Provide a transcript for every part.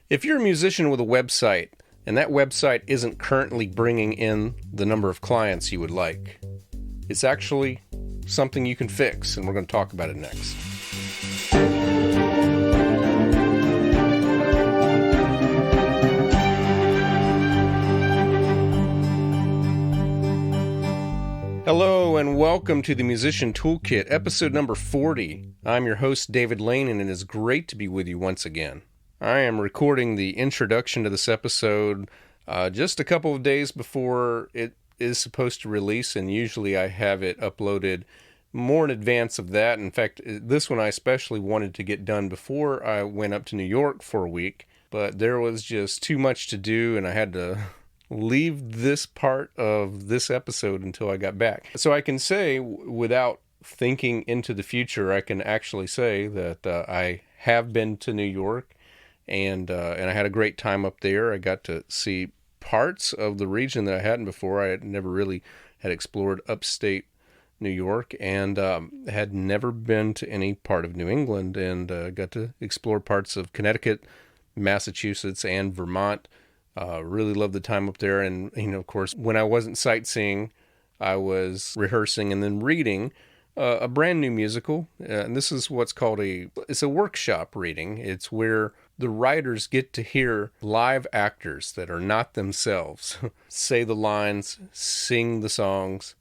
If you're a musician with a website and that website isn't currently bringing in the number of clients you would like, it's actually something you can fix, and we're going to talk about it next. Hello and welcome to the Musician Toolkit, episode number 40. I'm your host, David Lane, and it is great to be with you once again. I am recording the introduction to this episode just a couple of days before it is supposed to release, and usually I have it uploaded more in advance of that. In fact, this one I especially wanted to get done before I went up to New York for a week, but there was just too much to do, and I had to leave this part of this episode until I got back. So I can say, without thinking into the future, I can actually say that I have been to New York, and I had a great time up there. I got to see parts of the region that I hadn't before. I had never really had explored upstate New York, and had never been to any part of New England, and got to explore parts of Connecticut, Massachusetts, and Vermont. Really loved the time up there. And, of course, when I wasn't sightseeing, I was rehearsing and then reading a brand new musical. And this is what's called it's a workshop reading. It's where the writers get to hear live actors that are not themselves say the lines, sing the songs.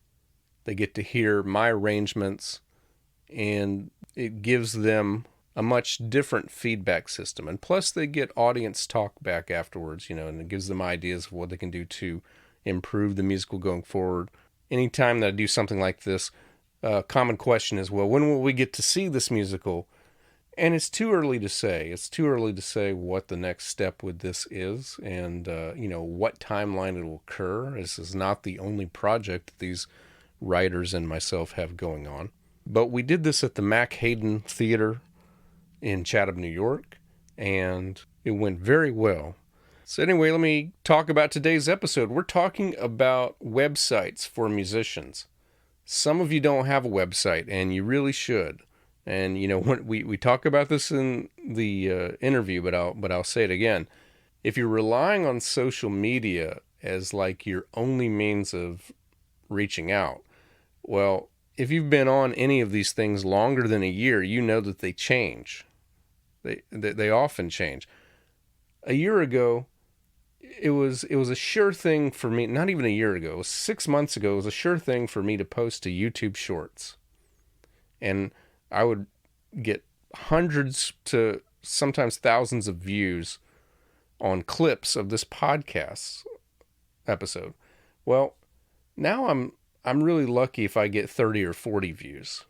They get to hear my arrangements, and it gives them a much different feedback system. And plus they get audience talk back afterwards, and it gives them ideas of what they can do to improve the musical going forward. Anytime that I do something like this, a common question is, well, when will we get to see this musical? And it's too early to say. It's too early to say what the next step with this is, and what timeline it will occur. This is not the only project that these writers and myself have going on. But we did this at the Mack Hayden Theater in Chatham, New York, and it went very well. So anyway, let me talk about today's episode. We're talking about websites for musicians. Some of you don't have a website, and you really should. And when we talk about this in the interview, but I'll say it again. If you're relying on social media as like your only means of reaching out, well, if you've been on any of these things longer than a year, you know that they change. They often change. A year ago, it was a sure thing for me. Not even a year ago. It was 6 months ago. It was a sure thing for me to post to YouTube Shorts, and I would get hundreds to sometimes thousands of views on clips of this podcast episode. Well, now I'm really lucky if I get 30 or 40 views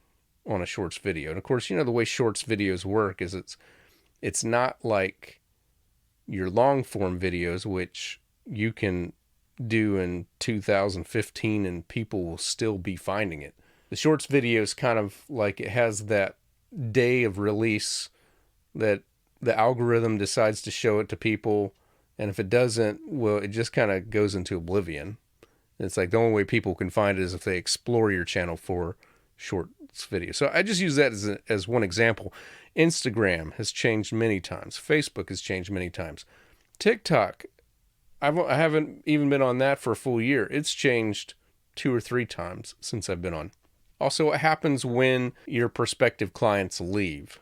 on a Shorts video. And of course, the way Shorts videos work is it's not like your long form videos, which you can do in 2015 and people will still be finding it. The Shorts video is kind of like it has that day of release that the algorithm decides to show it to people. And if it doesn't, well, it just kind of goes into oblivion. It's like the only way people can find it is if they explore your channel for Shorts video. So I just use that as one example. Instagram has changed many times. Facebook has changed many times. TikTok, I haven't even been on that for a full year. It's changed 2 or 3 times since I've been on. Also, what happens when your prospective clients leave?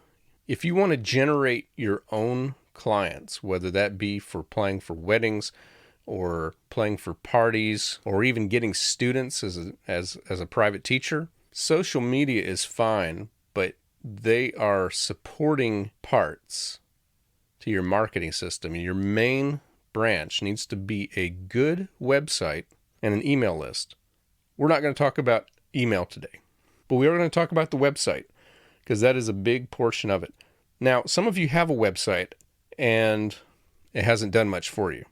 If you want to generate your own clients, whether that be for playing for weddings or playing for parties or even getting students as a private teacher, social media is fine, but they are supporting parts to your marketing system. Your main branch needs to be a good website and an email list. We're not going to talk about email today, but we are going to talk about the website because that is a big portion of it. Now, some of you have a website and it hasn't done much for you.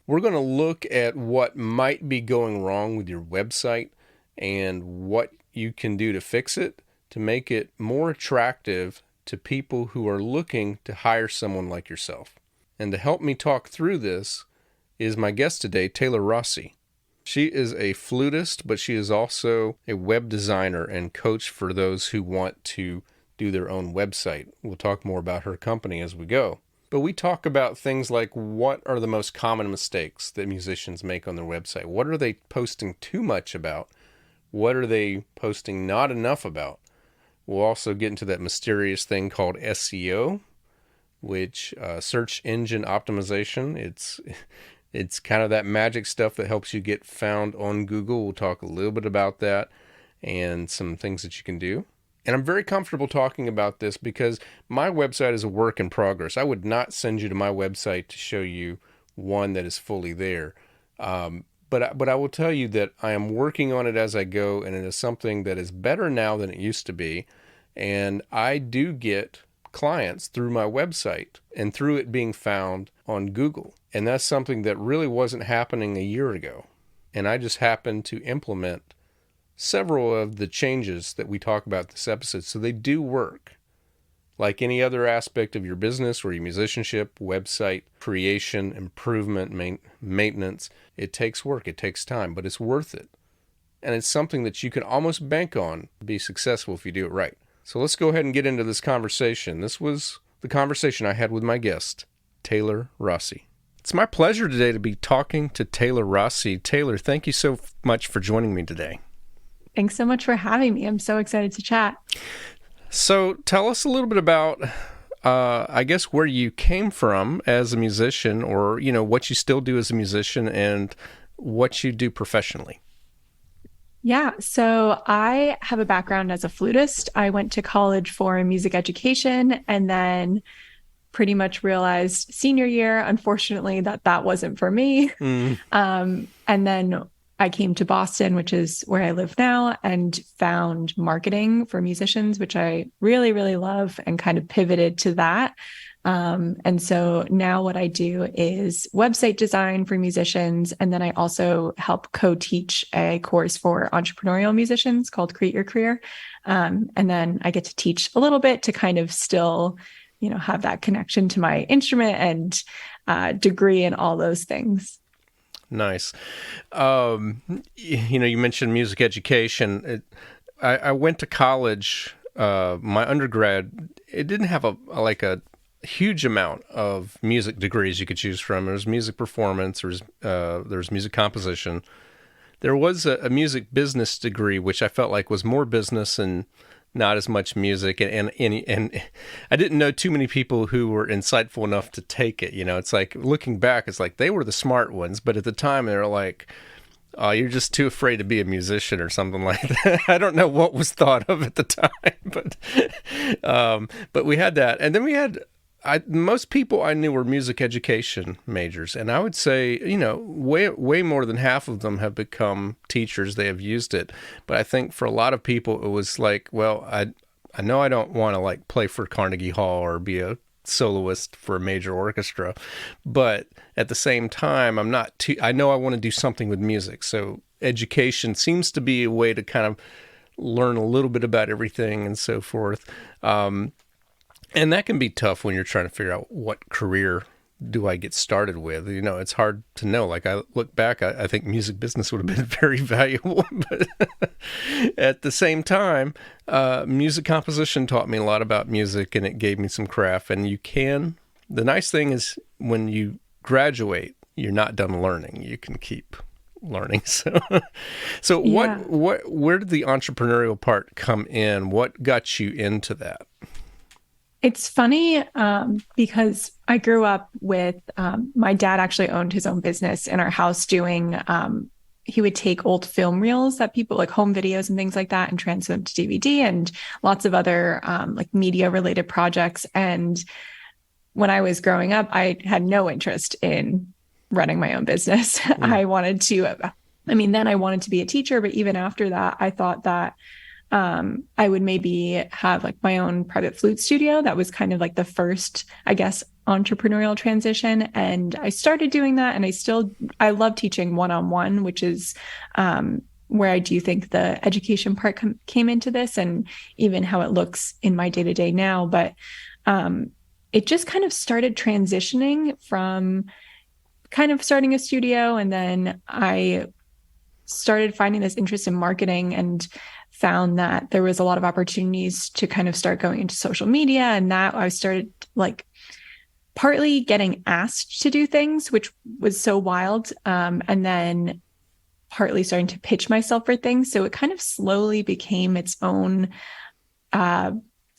We're going to look at what might be going wrong with your website and what you can do to fix it, to make it more attractive to people who are looking to hire someone like yourself. And to help me talk through this is my guest today, Taylor Rossi. She is a flutist, but she is also a web designer and coach for those who want to do their own website. We'll talk more about her company as we go. but we talk about things like what are the most common mistakes that musicians make on their website? What are they posting too much about? What are they posting not enough about? We'll also get into that mysterious thing called SEO, which search engine optimization. It's kind of that magic stuff that helps you get found on Google. We'll talk a little bit about that and some things that you can do. And I'm very comfortable talking about this because my website is a work in progress. I would not send you to my website to show you one that is fully there. But I will tell you that I am working on it as I go, and it is something that is better now than it used to be. And I do get clients through my website and through it being found on Google. And that's something that really wasn't happening a year ago. And I just happened to implement several of the changes that we talk about this episode. So they do work. Like any other aspect of your business or your musicianship, website creation, improvement, maintenance, it takes work, it takes time, but it's worth it. And it's something that you can almost bank on to be successful if you do it right. So let's go ahead and get into this conversation. This was the conversation I had with my guest, Taylor Rossi. It's my pleasure today to be talking to Taylor Rossi. Taylor, thank you so much for joining me today. Thanks so much for having me. I'm so excited to chat. So tell us a little bit about, I guess, where you came from as a musician, or, what you still do as a musician and what you do professionally. Yeah, so I have a background as a flutist. I went to college for music education and then pretty much realized senior year, unfortunately, that wasn't for me. And then I came to Boston, which is where I live now, and found marketing for musicians, which I really, really love, and kind of pivoted to that. And so now what I do is website design for musicians. And then I also help co-teach a course for entrepreneurial musicians called Create Your Career. And then I get to teach a little bit to kind of still, have that connection to my instrument and degree and all those things. Nice. You mentioned music education. I went to college, my undergrad, it didn't have a huge amount of music degrees you could choose from. There was music performance, there was music composition. There was a music business degree, which I felt like was more business and not as much music. And I didn't know too many people who were insightful enough to take it. It's like, looking back, it's like they were the smart ones, but at the time they were like, oh, you're just too afraid to be a musician or something like that. I don't know what was thought of at the time, but we had that. And then we had, most people I knew were music education majors. And I would say, way more than half of them have become teachers. They have used it. But I think for a lot of people, it was like, well, I know I don't want to play for Carnegie Hall or be a soloist for a major orchestra, but at the same time, I know I want to do something with music. So education seems to be a way to kind of learn a little bit about everything and so forth. And that can be tough when you're trying to figure out what career do I get started with. It's hard to know. Like, I look back, I think music business would have been very valuable. But at the same time, music composition taught me a lot about music, and it gave me some craft. And the nice thing is when you graduate, you're not done learning. You can keep learning. So Yeah. where did the entrepreneurial part come in? What got you into that? It's funny because I grew up with my dad actually owned his own business in our house doing, he would take old film reels that people like home videos and things like that and transfer them to DVD and lots of other media related projects. And when I was growing up, I had no interest in running my own business. Mm. Then I wanted to be a teacher, but even after that, I thought that I would maybe have my own private flute studio. That was kind of the first, I guess, entrepreneurial transition. And I started doing that. And I love teaching one-on-one, which is where I do think the education part came into this, and even how it looks in my day-to-day now. But it just kind of started transitioning from kind of starting a studio. And then I started finding this interest in marketing and found that there was a lot of opportunities to kind of start going into social media, and that I started partly getting asked to do things, which was so wild. And then partly starting to pitch myself for things. So it kind of slowly became its own,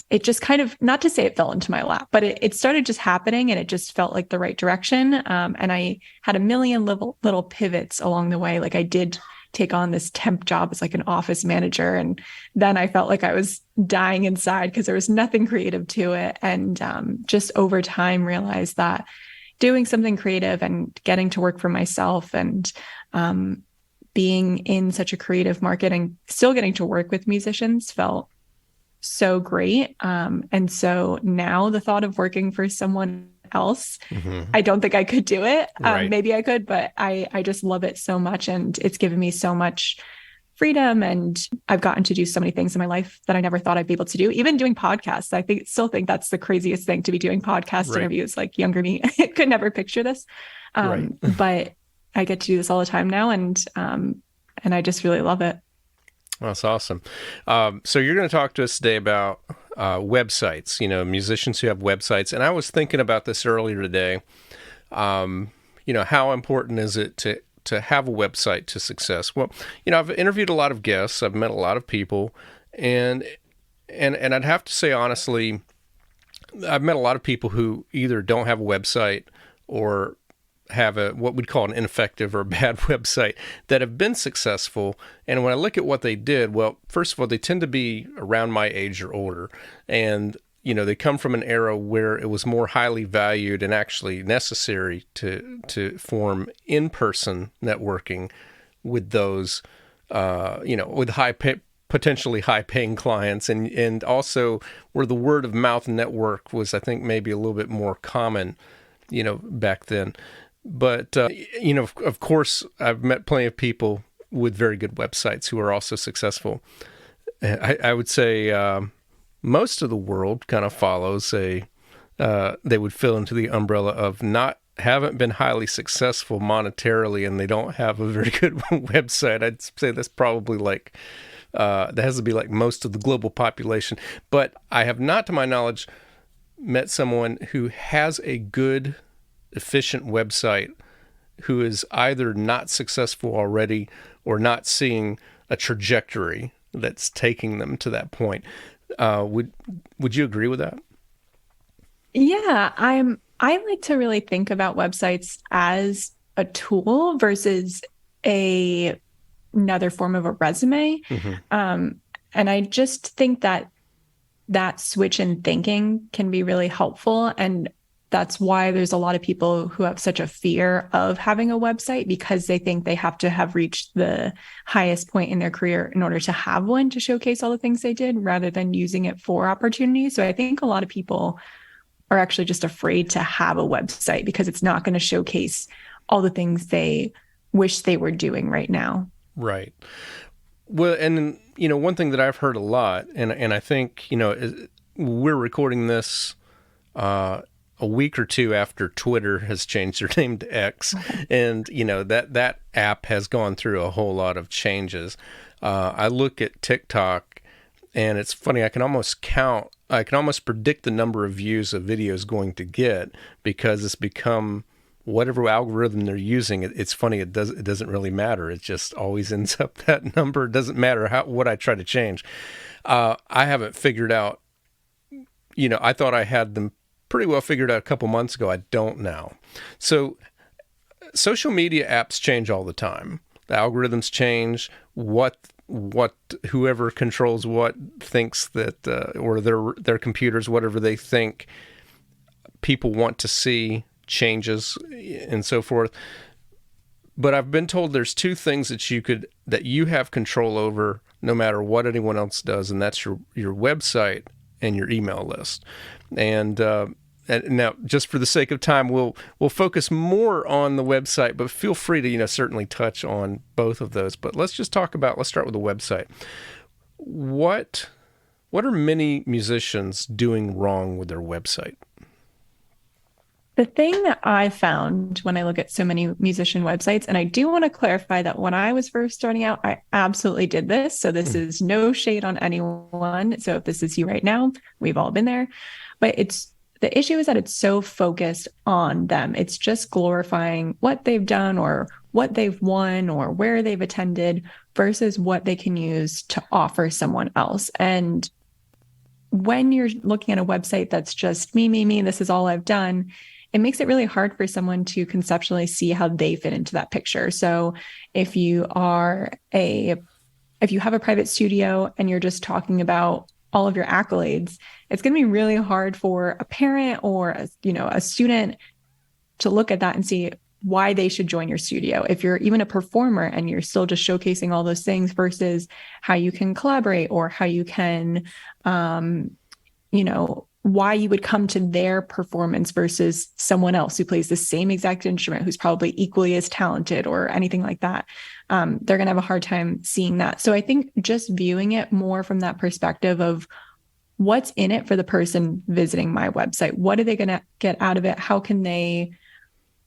it just kind of, not to say it fell into my lap, but it started just happening and it just felt like the right direction. And I had a million little pivots along the way. Like I did take on this temp job as like an office manager. And then I felt like I was dying inside because there was nothing creative to it. And just over time realized that doing something creative and getting to work for myself and being in such a creative market and still getting to work with musicians felt so great. And so now the thought of working for someone else, I don't think I could do it. Right. Maybe I could, but I just love it so much. And it's given me so much freedom. And I've gotten to do so many things in my life that I never thought I'd be able to do. Even doing podcasts, I still think that's the craziest thing, to be doing podcast interviews. Like younger me could never picture this. But I get to do this all the time now. And I just really love it. That's awesome. So you're going to talk to us today about websites, musicians who have websites. And I was thinking about this earlier today. How important is it to have a website to success? Well, I've interviewed a lot of guests. I've met a lot of people. And I'd have to say, honestly, I've met a lot of people who either don't have a website or have what we'd call an ineffective or bad website that have been successful. And when I look at what they did, well, first of all, they tend to be around my age or older. And, they come from an era where it was more highly valued and actually necessary to form in-person networking with those, with potentially high-paying clients, and also where the word-of-mouth network was, I think, maybe a little bit more common, back then. But, of course, I've met plenty of people with very good websites who are also successful. I would say most of the world kind of follows they would fill into the umbrella of haven't been highly successful monetarily, and they don't have a very good website. I'd say that's probably that has to be like most of the global population. But I have not, to my knowledge, met someone who has a good, efficient website who is either not successful already or not seeing a trajectory that's taking them to that point. Would you agree with that? Yeah, I like to really think about websites as a tool versus another form of a resume. And I just think that switch in thinking can be really helpful. And that's why there's a lot of people who have such a fear of having a website, because they think they have to have reached the highest point in their career in order to have one to showcase all the things they did, rather than using it for opportunities. So I think a lot of people are actually just afraid to have a website because it's not going to showcase all the things they wish they were doing right now. Right. Well, and one thing that I've heard a lot, and I think, we're recording this a week or two after Twitter has changed their name to X. And, that app has gone through a whole lot of changes. I look at TikTok, and it's funny, I can almost predict the number of views a video is going to get, because it's become whatever algorithm they're using. It's funny, it doesn't really matter. It just always ends up that number. It doesn't matter what I try to change. I haven't figured out, I thought I had them pretty well figured out a couple months ago. I don't now. So social media apps change all the time. The algorithms change. What whoever controls what thinks that, or their computers, whatever they think people want to see, changes and so forth. But I've been told there's two things that you have control over no matter what anyone else does, and that's your website and your email list. And now, just for the sake of time, we'll focus more on the website, but feel free to certainly touch on both of those. But let's start with the website. What are many musicians doing wrong with their website? The thing that I found when I look at so many musician websites, and I do want to clarify that when I was first starting out, I absolutely did this. So this is no shade on anyone. So if this is you right now, we've all been there. But it's the issue is that it's so focused on them. It's just glorifying what they've done or what they've won or where they've attended versus what they can use to offer someone else. And when you're looking at a website that's just me, this is all I've done, it makes it really hard for someone to conceptually see how they fit into that picture. So if you have a private studio and you're just talking about all of your accolades, it's going to be really hard for a parent or a student to look at that and see why they should join your studio. If you're even a performer and you're still just showcasing all those things versus how you can collaborate or how you can, why you would come to their performance versus someone else who plays the same exact instrument, who's probably equally as talented or anything like that. They're going to have a hard time seeing that. So I think just viewing it more from that perspective of what's in it for the person visiting my website. What are they going to get out of it? How can they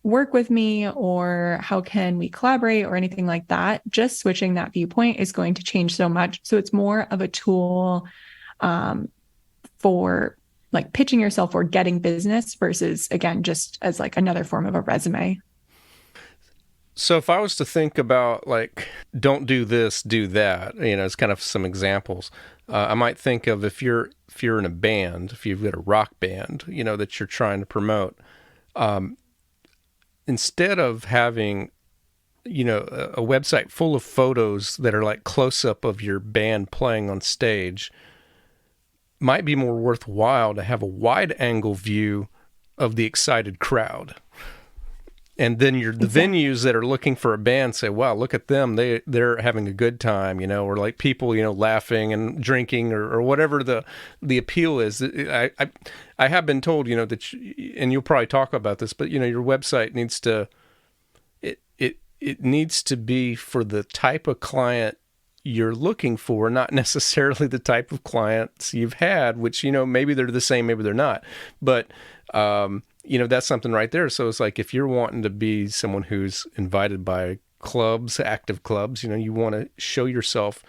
work with me, or how can we collaborate or anything like that? Just switching that viewpoint is going to change so much. So it's more of a tool for like pitching yourself or getting business versus, again, just as like another form of a resume. So if I was to think about like, don't do this, do that, it's kind of some examples. I might think of if you're in a band, if you've got a rock band, that you're trying to promote, instead of having, a website full of photos that are like close up of your band playing on stage, might be more worthwhile to have a wide angle view of the excited crowd. And then the venues that are looking for a band say, wow, look at them. They're having a good time, or like people, laughing and drinking or whatever the appeal is. I have been told, that, and you'll probably talk about this, but, your website needs to, it needs to be for the type of client you're looking for, not necessarily the type of clients you've had, which, maybe they're the same, maybe they're not. But, that's something right there. So it's like, if you're wanting to be someone who's invited by clubs, active clubs, you want to show yourself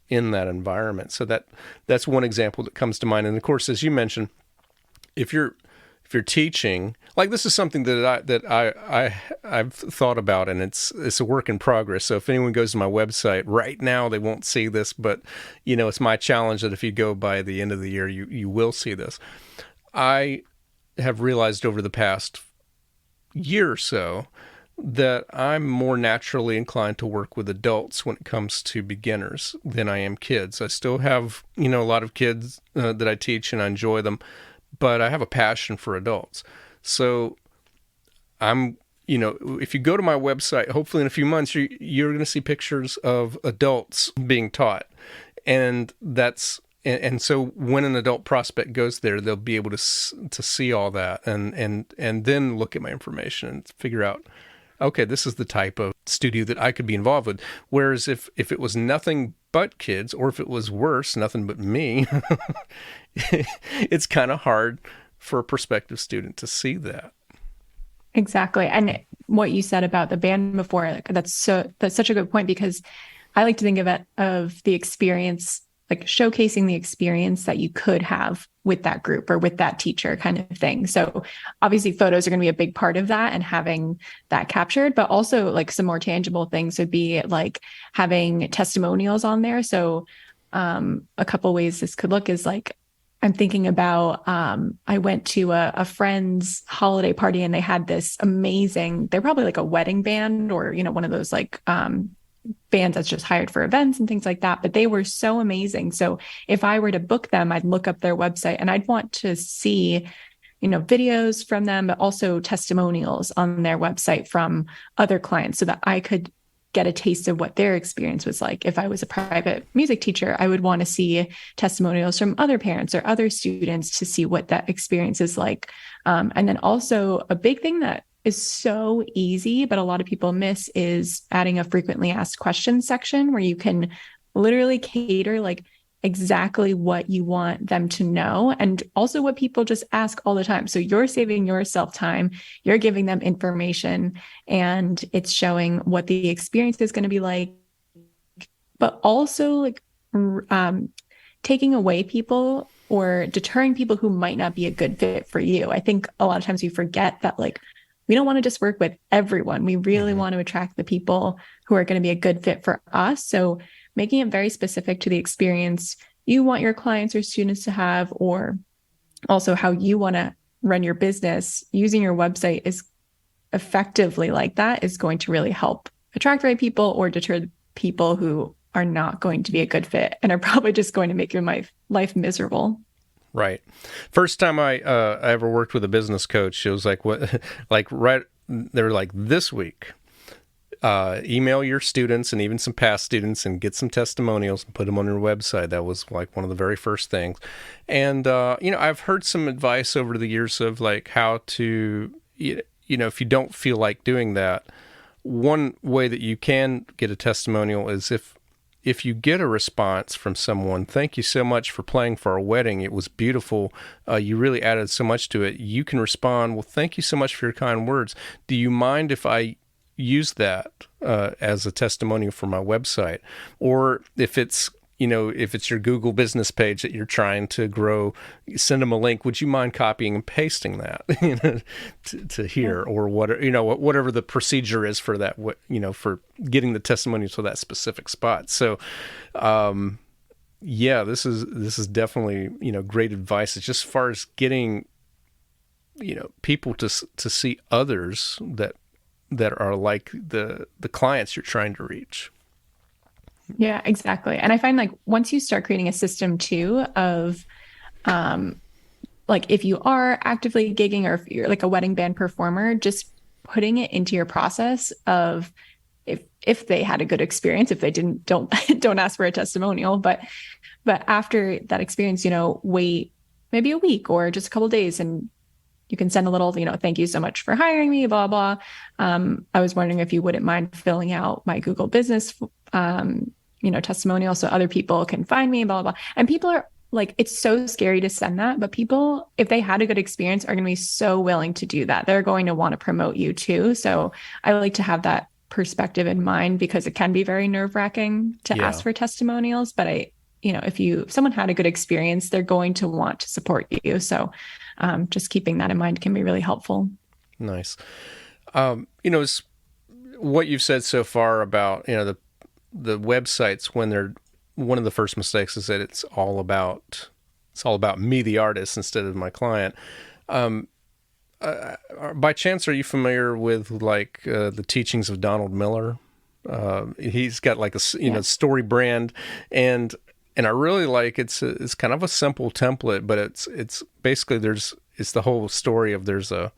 in that environment. So that's one example that comes to mind. And of course, as you mentioned, if you're teaching, like this is something I've thought about, and it's a work in progress. So if anyone goes to my website right now, they won't see this, but it's my challenge that if you go by the end of the year, you will see this. I have realized over the past year or so that I'm more naturally inclined to work with adults when it comes to beginners than I am kids. I still have, a lot of kids that I teach, and I enjoy them, but I have a passion for adults. So if you go to my website, hopefully in a few months, you're going to see pictures of adults being taught. And so when an adult prospect goes there, they'll be able to see all that and then look at my information and figure out, okay, this is the type of studio that I could be involved with. Whereas if it was nothing but kids, or if it was worse, nothing but me, it's kind of hard for a prospective student to see that. Exactly. And what you said about the band before, that's such a good point, because I like to think of the experience, like showcasing the experience that you could have with that group or with that teacher kind of thing. So obviously photos are going to be a big part of that and having that captured, but also like some more tangible things would be like having testimonials on there. So a couple ways this could look is like, I'm thinking about, I went to a friend's holiday party and they had this amazing, they're probably like a wedding band or, one of those like, bands that's just hired for events and things like that, but they were so amazing. So if I were to book them, I'd look up their website and I'd want to see, videos from them, but also testimonials on their website from other clients so that I could get a taste of what their experience was like. If I was a private music teacher, I would want to see testimonials from other parents or other students to see what that experience is like. And then also a big thing that is so easy, but a lot of people miss, is adding a frequently asked questions section where you can literally cater like exactly what you want them to know and also what people just ask all the time. So you're saving yourself time, you're giving them information, and it's showing what the experience is going to be like, but also like taking away people or deterring people who might not be a good fit for you. I think a lot of times we forget that like we don't want to just work with everyone. We really want to attract the people who are going to be a good fit for us. So making it very specific to the experience you want your clients or students to have, or also how you want to run your business, using your website is effectively like that is going to really help attract the right people or deter the people who are not going to be a good fit and are probably just going to make your life miserable. Right. First time I ever worked with a business coach, it was like what, like right. They were like, this week, email your students and even some past students and get some testimonials and put them on your website. That was like one of the very first things. And I've heard some advice over the years of like how to, if you don't feel like doing that, one way that you can get a testimonial is if you get a response from someone, thank you so much for playing for our wedding. It was beautiful. You really added so much to it. You can respond, well, thank you so much for your kind words. Do you mind if I use that as a testimonial for my website? Or if it's your Google business page that you're trying to grow, send them a link. Would you mind copying and pasting that, to here, or whatever the procedure is for that, for getting the testimony to that specific spot. So, this is definitely, great advice. It's just as far as getting, people to see others that are like the clients you're trying to reach. Yeah, exactly. And I find like once you start creating a system too of like if you are actively gigging or if you're like a wedding band performer, just putting it into your process of if they had a good experience, if they don't ask for a testimonial, but after that experience, wait maybe a week or just a couple of days and you can send a little, thank you so much for hiring me, blah, blah. I was wondering if you wouldn't mind filling out my Google business testimonial so other people can find me, blah, blah, blah. And people are like, it's so scary to send that, but people, if they had a good experience, are going to be so willing to do that. They're going to want to promote you too. So I like to have that perspective in mind because it can be very nerve-wracking to ask for testimonials. But if someone had a good experience, they're going to want to support you. So just keeping that in mind can be really helpful. Nice. It's what you've said so far about, the websites, when they're, one of the first mistakes is that it's all about me, the artist, instead of my client. By chance, are you familiar with like the teachings of Donald Miller? He's got like a story brand, and I really like it's kind of a simple template, but it's basically it's the whole story of there's a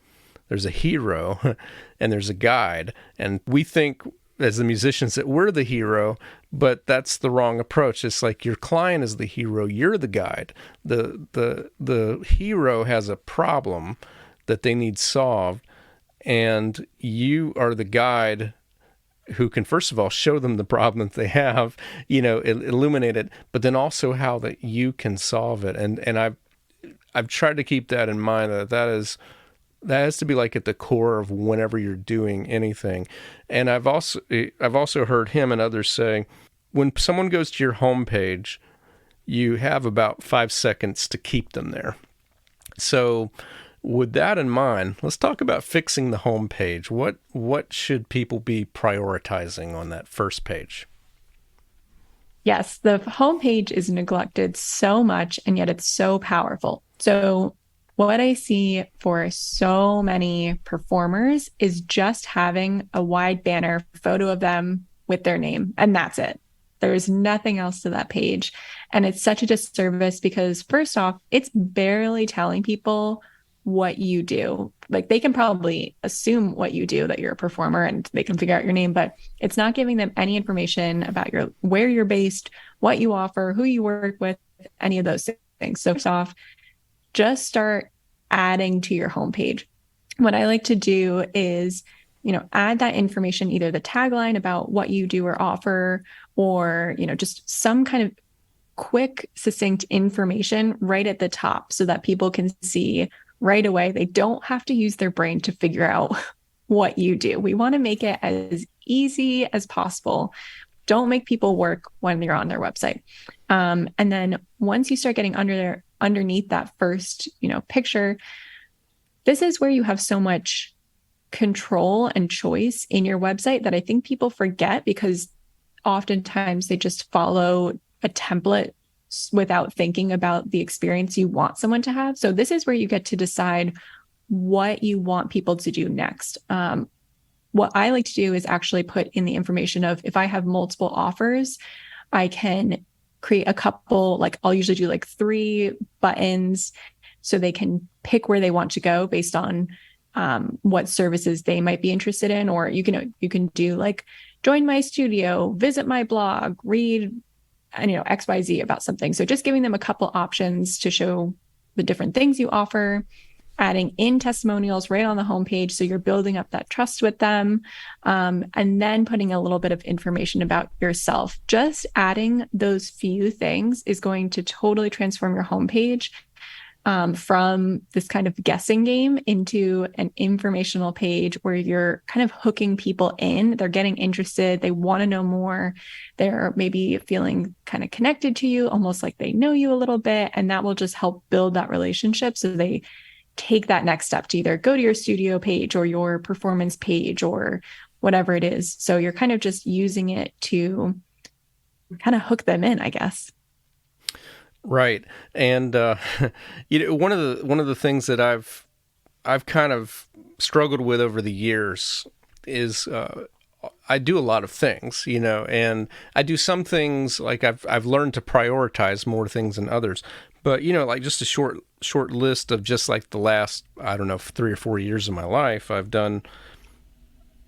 hero and there's a guide, and we think as the musicians that we're the hero, but that's the wrong approach. It's like your client is the hero, you're the guide. The hero has a problem that they need solved, and you are the guide who can, first of all, show them the problem that they have, illuminate it, but then also how that you can solve it. And I've tried to keep that in mind, that has to be like at the core of whenever you're doing anything. And I've also heard him and others say, when someone goes to your homepage, you have about 5 seconds to keep them there. So with that in mind, let's talk about fixing the homepage. What should people be prioritizing on that first page? Yes, the homepage is neglected so much, and yet it's so powerful. So what I see for so many performers is just having a wide banner photo of them with their name, and that's it. There's nothing else to that page. And it's such a disservice because, first off, it's barely telling people what you do. Like, they can probably assume what you do, that you're a performer, and they can figure out your name, but it's not giving them any information about where you're based, what you offer, who you work with, any of those things. So first off, just start adding to your homepage. What I like to do is, add that information, either the tagline about what you do or offer, or, just some kind of quick, succinct information right at the top so that people can see right away. They don't have to use their brain to figure out what you do. We want to make it as easy as possible. Don't make people work when you're on their website. And then once you start getting under underneath that first, picture, this is where you have so much control and choice in your website that I think people forget, because oftentimes they just follow a template without thinking about the experience you want someone to have. So this is where you get to decide what you want people to do next. What I like to do is actually put in the information of, if I have multiple offers, I can create a couple, like I'll usually do like 3 buttons so they can pick where they want to go based on what services they might be interested in. Or you can do like, join my studio, visit my blog, read, XYZ about something. So just giving them a couple options to show the different things you offer, adding in testimonials right on the homepage. So you're building up that trust with them. And then putting a little bit of information about yourself. Just adding those few things is going to totally transform your homepage from this kind of guessing game into an informational page where you're kind of hooking people in. They're getting interested. They want to know more. They're maybe feeling kind of connected to you, almost like they know you a little bit. And that will just help build that relationship. So they take that next step to either go to your studio page or your performance page or whatever it is. So you're kind of just using it to kind of hook them in, I guess. Right. And one of the things that I've kind of struggled with over the years is I do a lot of things, and I do some things, like I've learned to prioritize more things than others. But like just a short list of just like the last, I don't know, 3 or 4 years of my life, I've done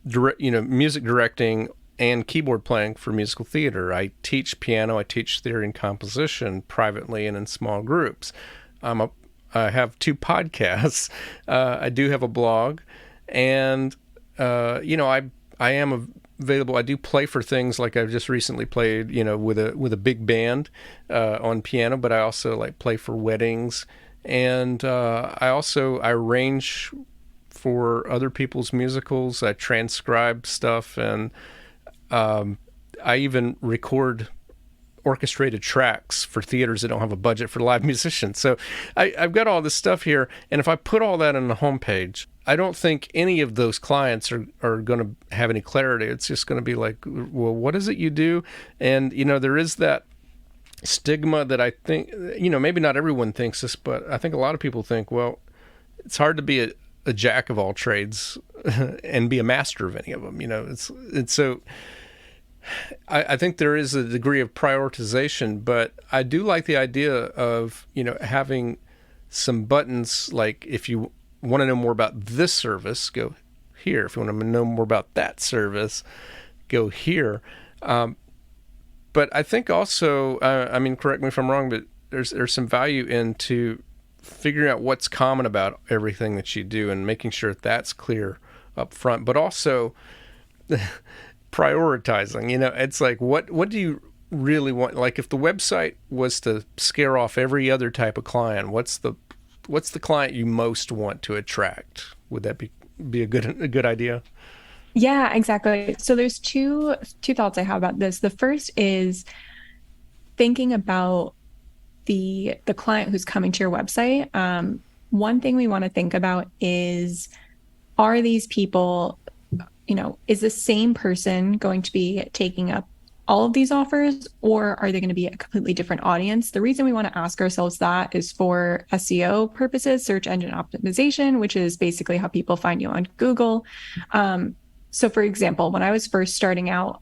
music directing and keyboard playing for musical theater. I teach piano. I teach theory and composition privately and in small groups. I have 2 podcasts. I do have a blog, and I am available. I do play for things, like I've just recently played, with a big band on piano. But I also like play for weddings, and I arrange for other people's musicals. I transcribe stuff, and I even record orchestrated tracks for theaters that don't have a budget for live musicians. So I've got all this stuff here, and if I put all that on the homepage, I don't think any of those clients are going to have any clarity. It's just going to be like, well, what is it you do? And, there is that stigma that I think, maybe not everyone thinks this, but I think a lot of people think, well, it's hard to be a jack of all trades and be a master of any of them. It's so... I think there is a degree of prioritization, but I do like the idea of, having some buttons, like if you want to know more about this service, go here. If you want to know more about that service, go here. But I think also, correct me if I'm wrong, but there's some value into figuring out what's common about everything that you do and making sure that's clear up front, but also prioritizing. It's like, what do you really want? Like, if the website was to scare off every other type of client, what's the client you most want to attract? Would that be a good idea? Yeah, exactly. So there's two thoughts I have about this. The first is thinking about the client who's coming to your website. One thing we want to think about is, are these people, is the same person going to be taking up all of these offers, or are they going to be a completely different audience? The reason we want to ask ourselves that is for SEO purposes, search engine optimization, which is basically how people find you on Google. So for example, when I was first starting out,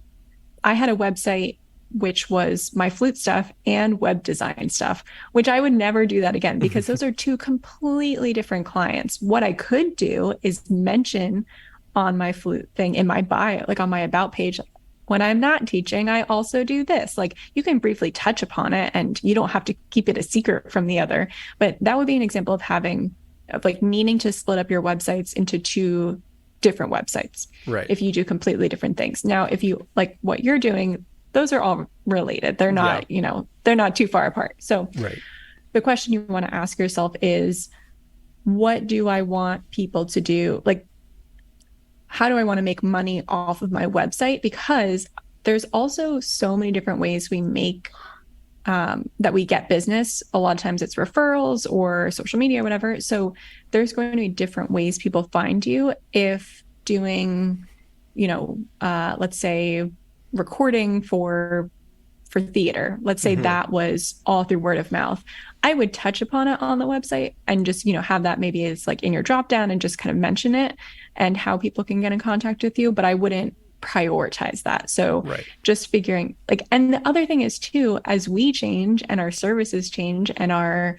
I had a website which was my flute stuff and web design stuff, which I would never do that again, because those are 2 completely different clients. What I could do is mention on my flute thing in my bio, like on my about page, when I'm not teaching, I also do this. Like, you can briefly touch upon it and you don't have to keep it a secret from the other. But that would be an example of needing to split up your websites into 2 different websites. Right. If you do completely different things. Now, if you like what you're doing, those are all related. They're not, they're not too far apart. So right. The question you want to ask yourself is, what do I want people to do? Like, how do I want to make money off of my website? Because there's also so many different ways we make that we get business. A lot of times it's referrals or social media, whatever. So there's going to be different ways people find you if doing, let's say recording for theater. Let's say Mm-hmm. that was all through word of mouth. I would touch upon it on the website and just, have that maybe as like in your drop down and just kind of mention it and how people can get in contact with you. But I wouldn't prioritize that. So Right. just figuring like, and the other thing is too, as we change and our services change and our,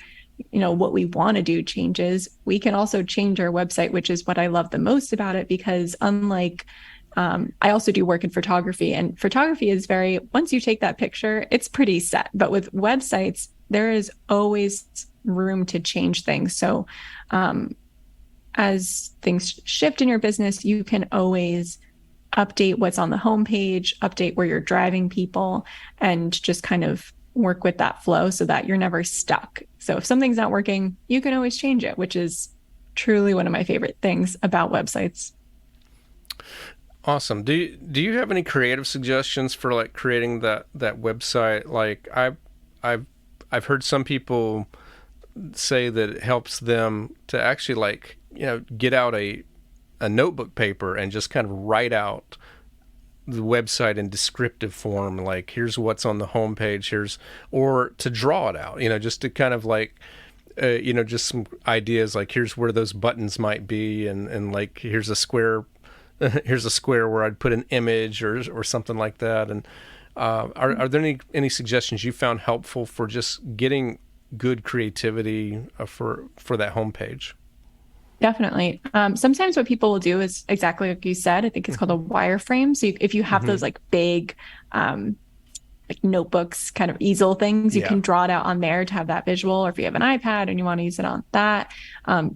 what we want to do changes, we can also change our website, which is what I love the most about it, because unlike I also do work in photography, and photography is very, once you take that picture, it's pretty set. But with websites, there is always room to change things. So as things shift in your business, you can always update what's on the homepage, update where you're driving people, and just kind of work with that flow so that you're never stuck. So if something's not working, you can always change it, which is truly one of my favorite things about websites. Awesome. Do you have any creative suggestions for like creating that website? Like I've heard some people say that it helps them to actually like, get out a notebook paper and just kind of write out the website in descriptive form, like here's what's on the homepage, or to draw it out, just to kind of like just some ideas, like here's where those buttons might be, and like here's a square here's a square where I'd put an image or something like that. And are there any suggestions you found helpful for just getting good creativity for that homepage? Definitely. Sometimes what people will do is exactly like you said. I think it's called a wireframe. So if you have Mm-hmm. those like big, like notebooks, kind of easel things, you Yeah. can draw it out on there to have that visual. Or if you have an iPad and you want to use it on that,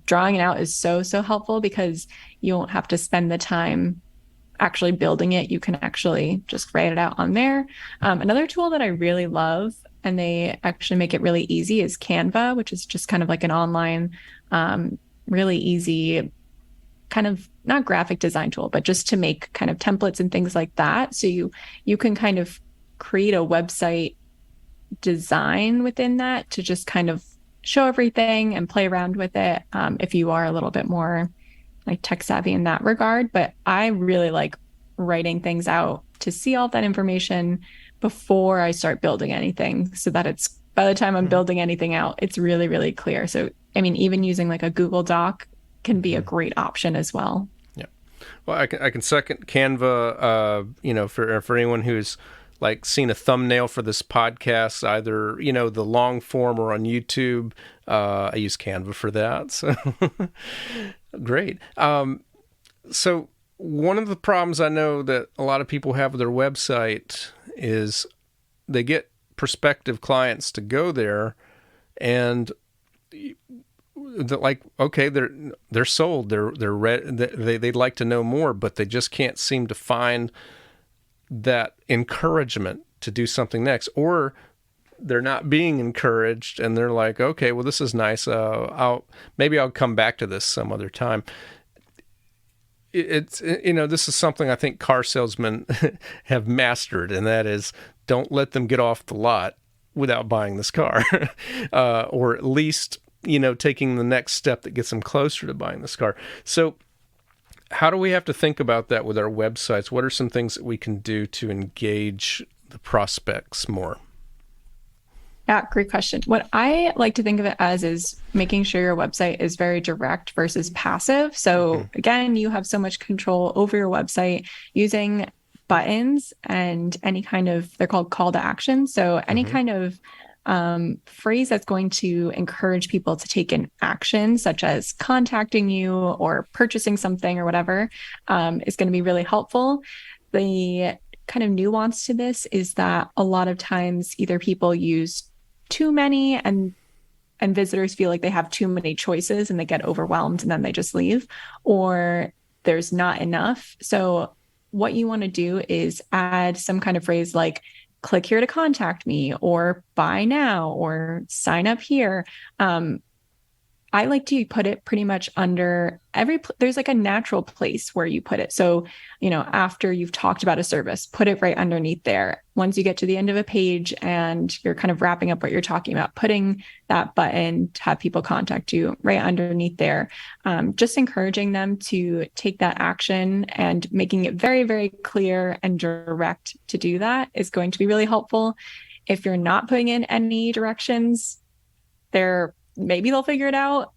drawing it out is so helpful because you won't have to spend the time actually building it. You can actually just write it out on there. Another tool that I really love, and they actually make it really easy, is Canva, which is just kind of like an online, really easy kind of not graphic design tool, but just to make kind of templates and things like that. So you can kind of create a website design within that to just kind of show everything and play around with it, if you are a little bit more like tech savvy in that regard. But I really like writing things out to see all that information before I start building anything so that it's by the time I'm building anything out, it's really clear. So, I mean, even using like a Google Doc can be a Mm-hmm. great option as well. Yeah. Well, I can second Canva. For anyone who's like seen a thumbnail for this podcast, either the long form or on YouTube, I use Canva for that. So great. So one of the problems I know that a lot of people have with their website is they get prospective clients to go there, and like, okay, they're sold, they'd like to know more, but they just can't seem to find that encouragement to do something next, or they're not being encouraged and they're like, okay, well, this is nice, I'll come back to this some other time. It's this is something I think car salesmen have mastered, and that is, don't let them get off the lot without buying this car, or at least taking the next step that gets them closer to buying this car. So how do we have to think about that with our websites? What are some things that we can do to engage the prospects more? Yeah, great question. What I like to think of it as is making sure your website is very direct versus passive. So Mm-hmm. again, you have so much control over your website using buttons and any kind of, they're called call to action. So any Mm-hmm. kind of phrase that's going to encourage people to take an action, such as contacting you or purchasing something or whatever, is going to be really helpful. The kind of nuance to this is that a lot of times either people use too many and visitors feel like they have too many choices and they get overwhelmed and then they just leave, or there's not enough. So what you want to do is add some kind of phrase like click here to contact me or buy now or sign up here. I like to put it pretty much under there's like a natural place where you put it. So, after you've talked about a service, put it right underneath there. Once you get to the end of a page and you're kind of wrapping up what you're talking about, putting that button to have people contact you right underneath there. Just encouraging them to take that action and making it very, very clear and direct to do that is going to be really helpful. If you're not putting in any directions, maybe they'll figure it out.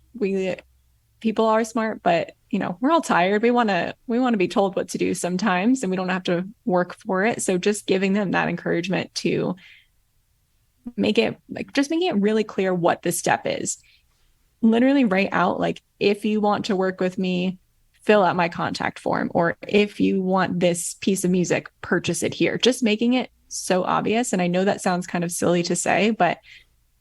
People are smart, but we're all tired. We want to be told what to do sometimes, and we don't have to work for it. So just giving them that encouragement to making it really clear what the step is. Literally write out, like, if you want to work with me, fill out my contact form, or if you want this piece of music, purchase it here. Just making it so obvious. And I know that sounds kind of silly to say, but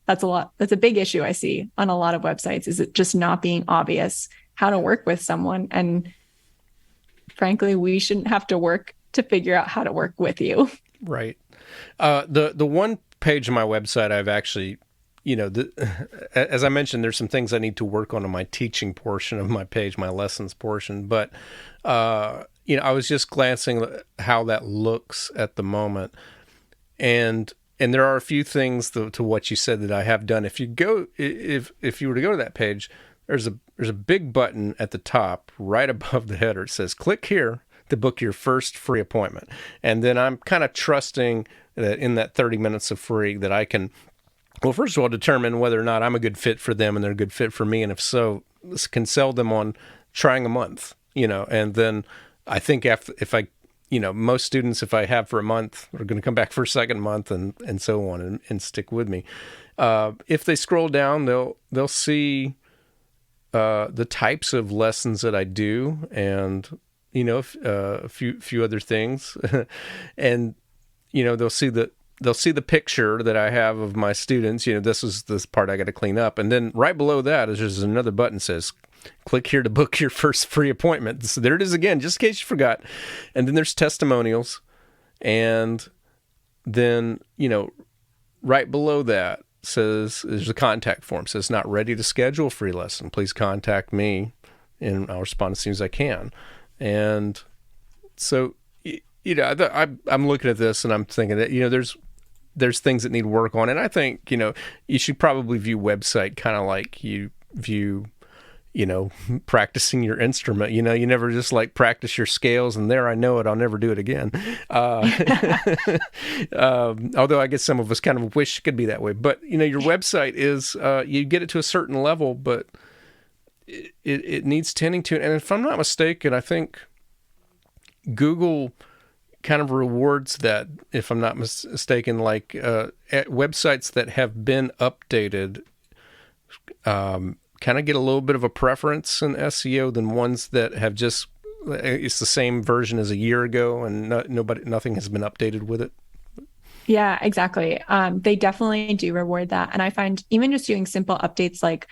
that's a big issue I see on a lot of websites, is it just not being obvious how to work with someone. And frankly, we shouldn't have to work to figure out how to work with you. Right. The one page on my website I've actually, as I mentioned, there's some things I need to work on in my teaching portion of my page, my lessons portion. But, I was just glancing at how that looks at the moment. And there are a few things to what you said that I have done. If you were to go to that page, there's a big button at the top right above the header. It says, click here to book your first free appointment. And then I'm kind of trusting that in that 30 minutes of free that I can, well, first of all, determine whether or not I'm a good fit for them and they're a good fit for me. And if so, can sell them on trying a month, and then I think if I most students, if I have for a month, are going to come back for a second month and so on and stick with me. If they scroll down, they'll see the types of lessons that I do and, a few other things. And, they'll see the picture that I have of my students. This is this part I got to clean up. And then right below that is there's another button that says, click here to book your first free appointment. So there it is again, just in case you forgot. And then there's testimonials. And then, right below that says, there's a contact form. It says, not ready to schedule a free lesson. Please contact me and I'll respond as soon as I can. And so, I'm looking at this and I'm thinking that, there's things that need work on. And I think, you should probably view website kind of like you view practicing your instrument. You never just like practice your scales and there, I know it, I'll never do it again. Although I guess some of us kind of wish it could be that way. But, your website is, you get it to a certain level, but it needs tending to. And if I'm not mistaken, I think Google kind of rewards that, if I'm not mistaken, like at websites that have been updated, kind of get a little bit of a preference in SEO than ones that have just, it's the same version as a year ago and nothing has been updated with it. Yeah, exactly. They definitely do reward that. And I find even just doing simple updates like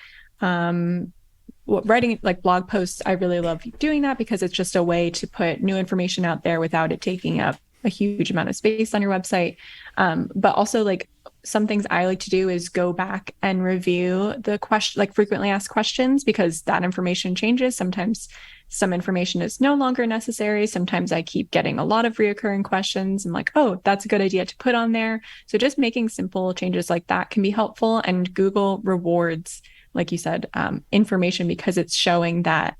writing like blog posts, I really love doing that because it's just a way to put new information out there without it taking up a huge amount of space on your website. But also, like, some things I like to do is go back and review the question, like frequently asked questions, because that information changes. Sometimes some information is no longer necessary. Sometimes I keep getting a lot of reoccurring questions. I'm like, oh, that's a good idea to put on there. So just making simple changes like that can be helpful. And Google rewards, like you said, information, because it's showing that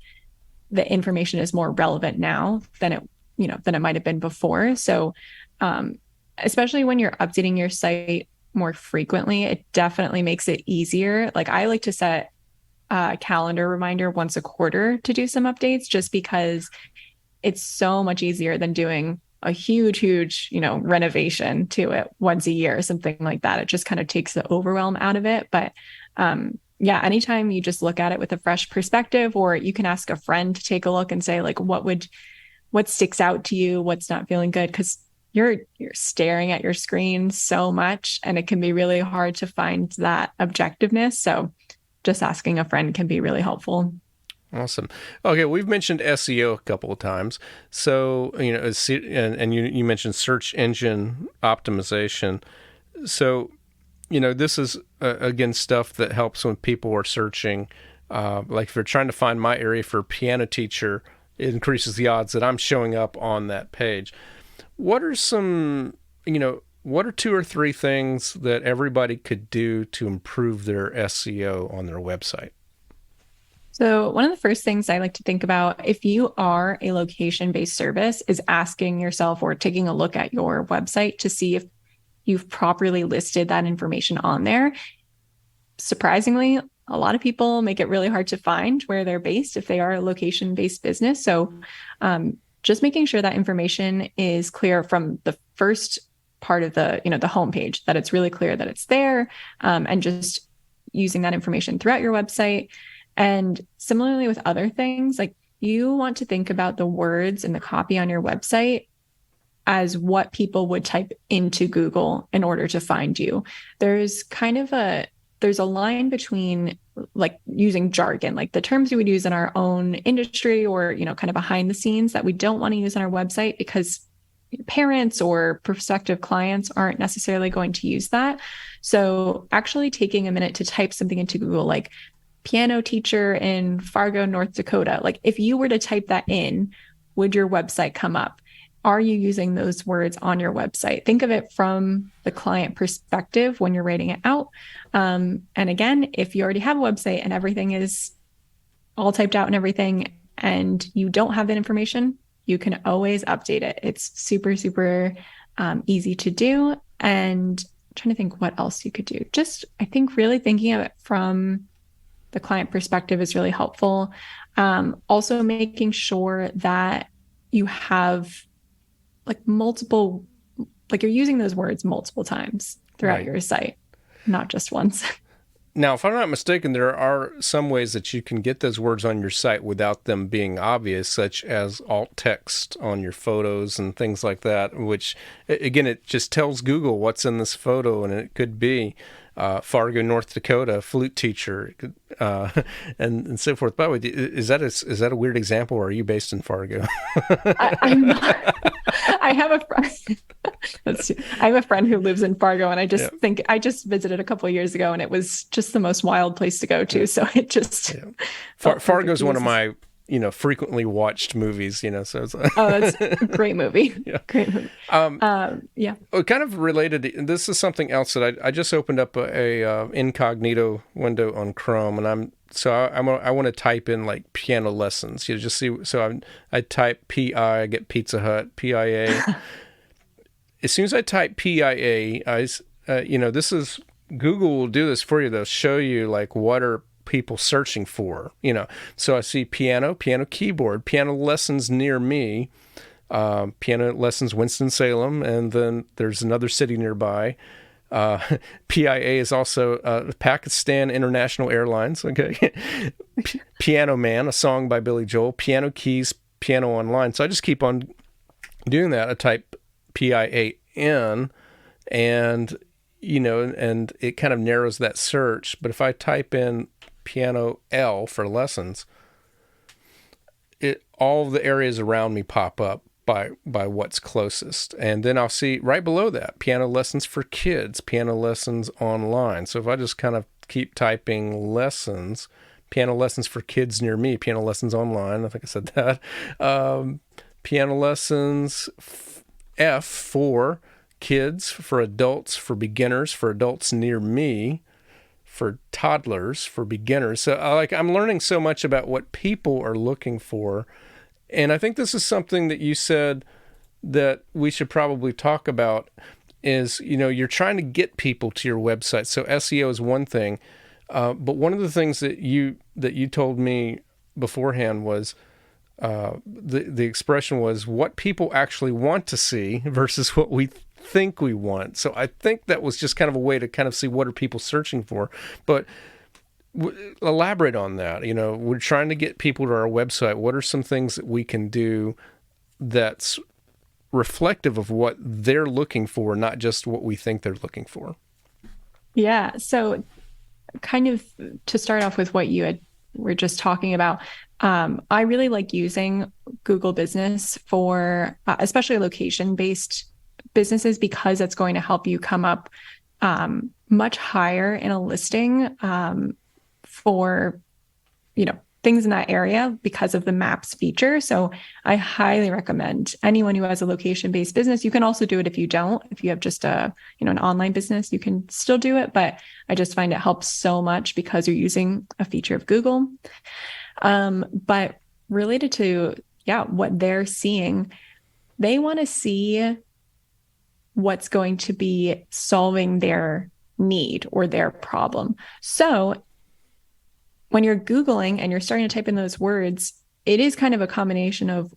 the information is more relevant now than it might have been before. So especially when you're updating your site more frequently, it definitely makes it easier. Like, I like to set a calendar reminder once a quarter to do some updates, just because it's so much easier than doing a huge, renovation to it once a year or something like that. It just kind of takes the overwhelm out of it. But yeah, anytime you just look at it with a fresh perspective, or you can ask a friend to take a look and say, like, what sticks out to you, what's not feeling good, because you're staring at your screen so much and it can be really hard to find that objectiveness. So just asking a friend can be really helpful. Awesome. Okay, we've mentioned SEO a couple of times. So, and you mentioned search engine optimization. So, this is, again, stuff that helps when people are searching Like if you're trying to find my area for piano teacher, it increases the odds that I'm showing up on that page. What are what are two or three things that everybody could do to improve their SEO on their website? So, one of the first things I like to think about if you are a location-based service is asking yourself or taking a look at your website to see if you've properly listed that information on there. Surprisingly, a lot of people make it really hard to find where they're based if they are a location-based business. So, just making sure that information is clear from the first part of the homepage, that it's really clear that it's there, and just using that information throughout your website. And similarly with other things, like you want to think about the words and the copy on your website as what people would type into Google in order to find you. There's a line between like using jargon, like the terms we would use in our own industry or, kind of behind the scenes that we don't want to use on our website because parents or prospective clients aren't necessarily going to use that. So actually taking a minute to type something into Google, like piano teacher in Fargo, North Dakota. Like if you were to type that in, would your website come up? Are you using those words on your website? Think of it from the client perspective when you're writing it out. And again, if you already have a website and everything is all typed out and everything, and you don't have that information, you can always update it. It's super, super easy to do. And I'm trying to think what else you could do. Just, I think really thinking of it from the client perspective is really helpful. Also making sure that you have like you're using those words multiple times throughout your site, not just once. Now, if I'm not mistaken, there are some ways that you can get those words on your site without them being obvious, such as alt text on your photos and things like that, which, again, it just tells Google what's in this photo, and it could be Fargo, North Dakota, flute teacher, and so forth. By the way, is that a weird example, or are you based in Fargo? I'm not. I have a friend. I have a friend who lives in Fargo, and I just think I just visited a couple of years ago, and it was just the most wild place to go to. So it just Fargo's one of my frequently watched movies. So it's that's a great movie. Yeah. Great movie. Kind of related. This is something else that I just opened up a incognito window on Chrome, and I want to type in like piano lessons. Just see. So I type PI, I get Pizza Hut, PIA. As soon as I type PIA, this is Google will do this for you. They'll show you like what are people searching for. So I see piano keyboard, piano lessons near me, piano lessons Winston-Salem, and then there's another city nearby. PIA is also Pakistan International Airlines. Okay, Piano Man, a song by Billy Joel. Piano keys, piano online. So I just keep on doing that. I type PIAN, and and it kind of narrows that search. But if I type in piano L for lessons, all the areas around me pop up by what's closest. And then I'll see right below that, piano lessons for kids, piano lessons online. So if I just kind of keep typing lessons, piano lessons for kids near me, piano lessons online, I think I said that, piano lessons F for kids, for adults, for beginners, for adults near me, for toddlers, for beginners. So I'm learning so much about what people are looking for. And I think this is something that you said that we should probably talk about is, you're trying to get people to your website. So SEO is one thing. But one of the things that you told me beforehand was the expression was what people actually want to see versus what we think we want. So I think that was just kind of a way to kind of see what are people searching for. But elaborate on that. We're trying to get people to our website. What are some things that we can do that's reflective of what they're looking for, not just what we think they're looking for? Yeah. So kind of to start off with what you were just talking about, I really like using Google Business for especially location-based businesses because it's going to help you come up much higher in a listing for things in that area because of the maps feature. So I highly recommend anyone who has a location-based business. You can also do it if you don't. If you have just an online business, you can still do it. But I just find it helps so much because you're using a feature of Google. But related to, what they're seeing, they want to see what's going to be solving their need or their problem. So when you're Googling and you're starting to type in those words, it is kind of a combination of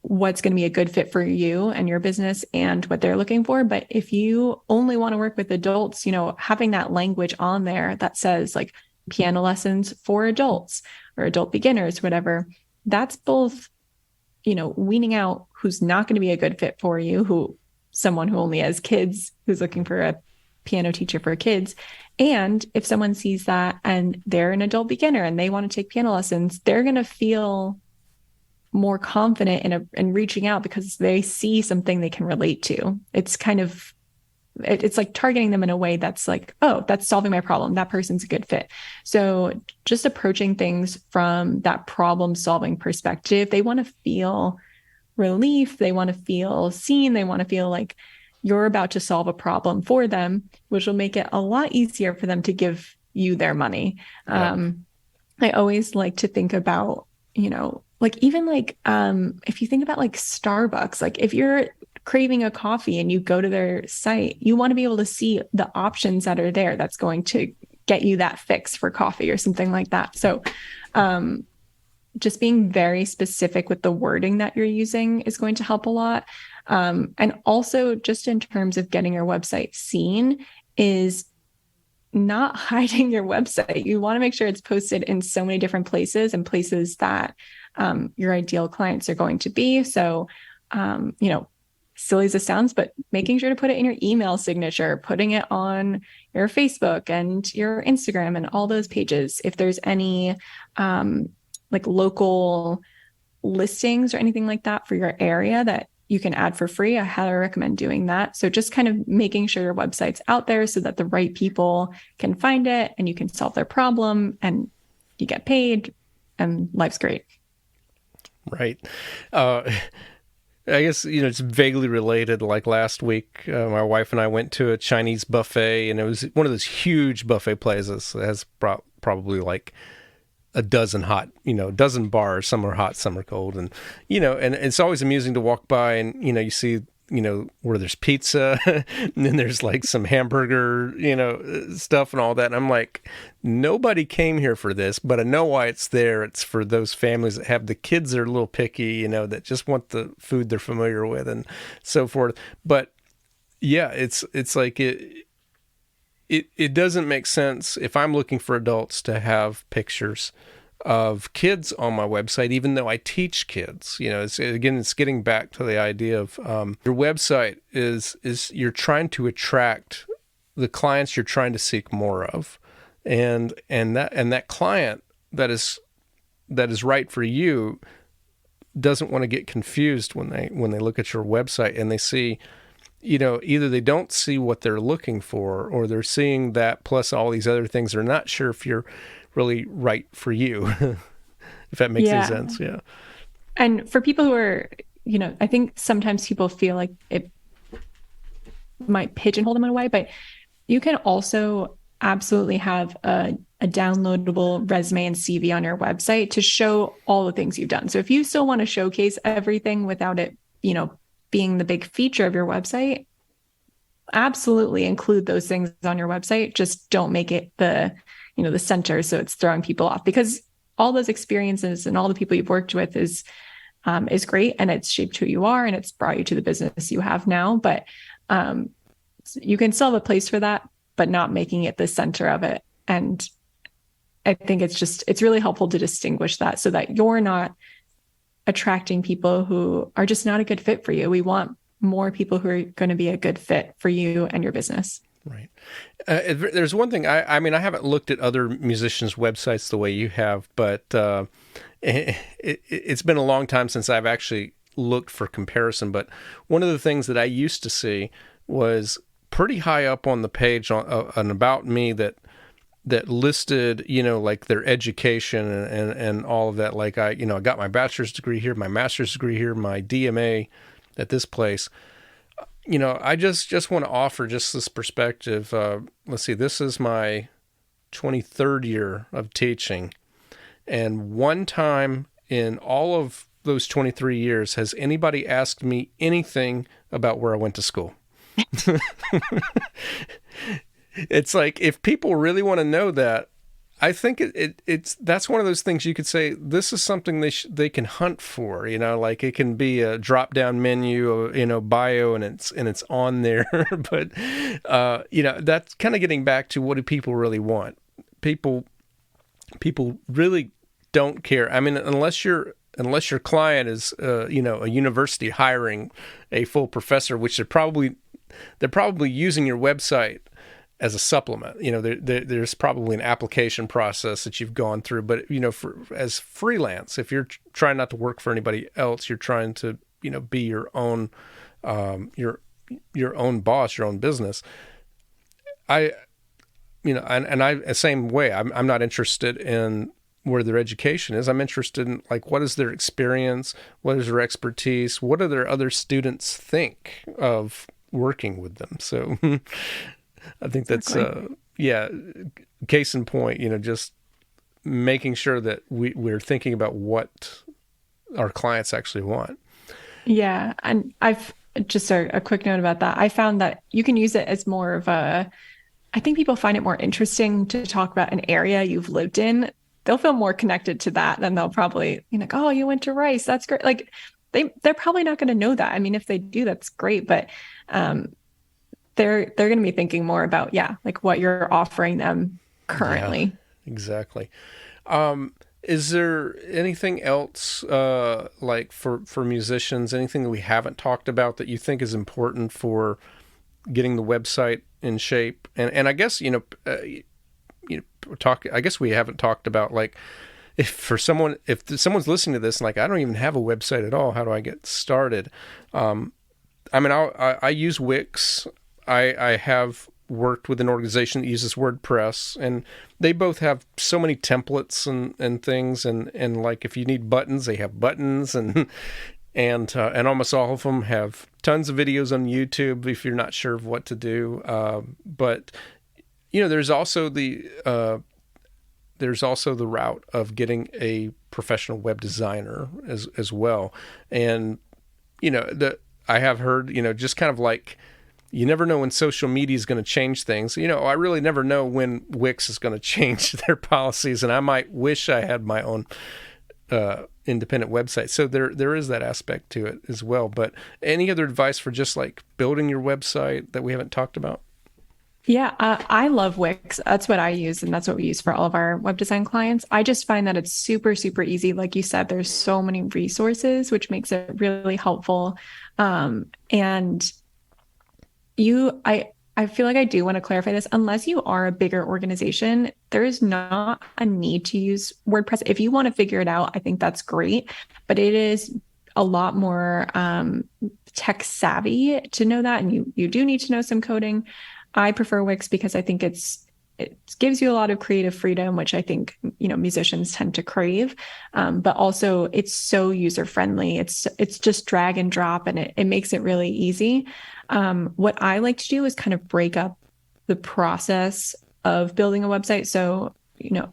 what's going to be a good fit for you and your business and what they're looking for. But if you only want to work with adults, having that language on there that says like piano lessons for adults or adult beginners, whatever, that's both, weaning out who's not going to be a good fit for you, someone who only has kids, who's looking for a piano teacher for kids. And if someone sees that and they're an adult beginner and they want to take piano lessons, they're going to feel more confident in reaching out because they see something they can relate to. It's it's like targeting them in a way that's like, oh, that's solving my problem. That person's a good fit. So just approaching things from that problem solving perspective, they want to feel relief. They want to feel seen. They want to feel like you're about to solve a problem for them, which will make it a lot easier for them to give you their money. Yeah. I always like to think about, if you think about like Starbucks, like if you're craving a coffee and you go to their site, you want to be able to see the options that are there that's going to get you that fix for coffee or something like that. So just being very specific with the wording that you're using is going to help a lot. And also just in terms of getting your website seen is not hiding your website. You want to make sure it's posted in so many different places and places that your ideal clients are going to be. So, silly as it sounds, but making sure to put it in your email signature, putting it on your Facebook and your Instagram and all those pages. If there's any like local listings or anything like that for your area that you can add for free, I highly recommend doing that. So just kind of making sure your website's out there so that the right people can find it and you can solve their problem and you get paid and life's great. Right. I guess, it's vaguely related. Like last week, my wife and I went to a Chinese buffet, and it was one of those huge buffet places that has probably like a dozen bars. Some are hot, some are cold. And, and it's always amusing to walk by and, you see, where there's pizza and then there's like some hamburger, stuff and all that. And I'm like, nobody came here for this, but I know why it's there. It's for those families that have the kids that are a little picky, that just want the food they're familiar with and so forth. But yeah, it's like it doesn't make sense if I'm looking for adults to have pictures of kids on my website, even though I teach kids. It's getting back to the idea of your website is you're trying to attract the clients you're trying to seek more of, and that client that is right for you doesn't want to get confused when they look at your website and they see, either they don't see what they're looking for, or they're seeing that plus all these other things. They're not sure if you're really right for you, if that makes any sense. Yeah. And for people who are, I think sometimes people feel like it might pigeonhole them in a way, but you can also absolutely have a downloadable resume and CV on your website to show all the things you've done. So if you still want to showcase everything without it, being the big feature of your website, absolutely include those things on your website. Just don't make it the center, so it's throwing people off, because all those experiences and all the people you've worked with is great, and it's shaped who you are and it's brought you to the business you have now. But you can still have a place for that, but not making it the center of it. And I think it's really helpful to distinguish that so that you're not attracting people who are just not a good fit for you. We want more people who are going to be a good fit for you and your business. Right. There's one thing, I mean, I haven't looked at other musicians' websites the way you have, but it's been a long time since I've actually looked for comparison. But one of the things that I used to see was pretty high up on the page on About Me that that listed, like their education and all of that. Like I got my bachelor's degree here, my master's degree here, my DMA at this place. I just want to offer just this perspective. Let's see, this is my 23rd year of teaching. And one time in all of those 23 years, has anybody asked me anything about where I went to school? It's like, if people really want to know that, I think it's that's one of those things you could say, this is something they can hunt for, like it can be a drop down menu, bio, and it's on there. But that's kind of getting back to, what do people really want? People really don't care. I mean, unless your client is a university hiring a full professor, which they're probably using your website as a supplement. There's probably an application process that you've gone through, but as freelance, if you're trying not to work for anybody else, you're trying to be your own your own boss, your own business. I same way. I'm not interested in where their education is. I'm interested in, like, what is their experience, what is their expertise, what do their other students think of working with them. So I think that's case in point, just making sure that we're thinking about what our clients actually want. Yeah. And I've just a quick note about that. I found that you can use it as more of I think people find it more interesting to talk about an area you've lived in. They'll feel more connected to that than they'll probably, like, oh, you went to Rice. That's great. Like they're probably not going to know that. I mean, if they do, that's great. But they're going to be thinking more about, like what you're offering them currently. Yeah, exactly. Is there anything else, like for musicians, anything that we haven't talked about that you think is important for getting the website in shape? And I guess, I guess we haven't talked about, like, if someone's listening to this and like, I don't even have a website at all, how do I get started? I mean, I use Wix. I have worked with an organization that uses WordPress, and they both have so many templates and things. And like, if you need buttons, they have buttons, and almost all of them have tons of videos on YouTube if you're not sure of what to do. But there's also the route of getting a professional web designer as well. And I have heard, just kind of like, you never know when social media is going to change things. I really never know when Wix is going to change their policies, and I might wish I had my own independent website. So there is that aspect to it as well. But any other advice for just like building your website that we haven't talked about? Yeah, I love Wix. That's what I use, and that's what we use for all of our web design clients. I just find that it's super, super easy. Like you said, there's so many resources, which makes it really helpful. And I feel like I do want to clarify this. Unless you are a bigger organization, there is not a need to use WordPress. If you want to figure it out, I think that's great. But it is a lot more tech savvy to know that, and you do need to know some coding. I prefer Wix because I think it gives you a lot of creative freedom, which I think, musicians tend to crave. But also it's so user friendly. It's just drag and drop, and it makes it really easy. What I like to do is kind of break up the process of building a website. So,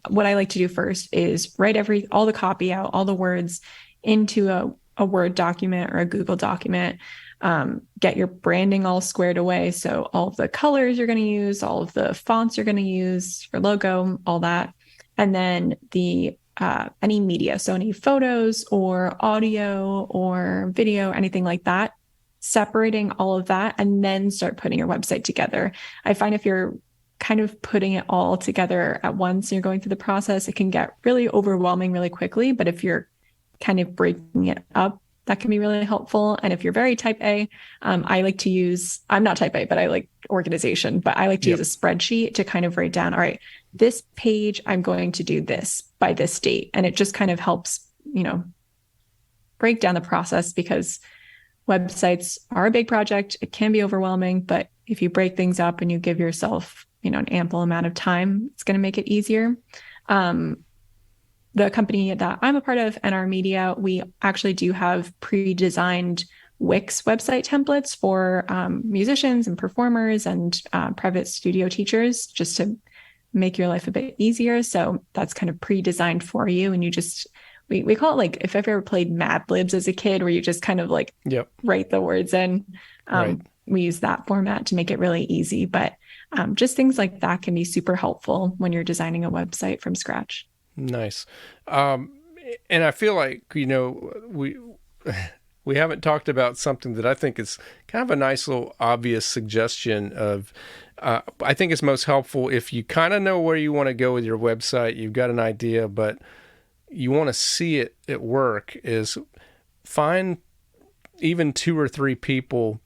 what I like to do first is write all the copy out, all the words into a Word document or a Google document. Get your branding all squared away. So all of the colors you're going to use, all of the fonts you're going to use, your logo, all that. And then any media. So any photos or audio or video, anything like that, separating all of that, and then start putting your website together. I find if you're kind of putting it all together at once and you're going through the process, it can get really overwhelming really quickly. But if you're kind of breaking it up, that can be really helpful. And if you're very type A, I'm not type A, but I like organization, but I like to use a spreadsheet to kind of write down, all right, this page, I'm going to do this by this date. And it just kind of helps, break down the process, because websites are a big project. It can be overwhelming, but if you break things up and you give yourself an ample amount of time, it's going to make it easier. The company that I'm a part of, NR Media, we actually do have pre-designed Wix website templates for musicians and performers and private studio teachers, just to make your life a bit easier. So that's kind of pre-designed for you. And you just, we call it like, if I've ever played Mad Libs as a kid, where you just kind of like write the words in. Right. We use that format to make it really easy. But just things like that can be super helpful when you're designing a website from scratch. Nice. And I feel like, we haven't talked about something that I think is kind of a nice little obvious suggestion of, I think it's most helpful if you kind of know where you want to go with your website, you've got an idea, but you want to see it at work, is find even 2 or 3 people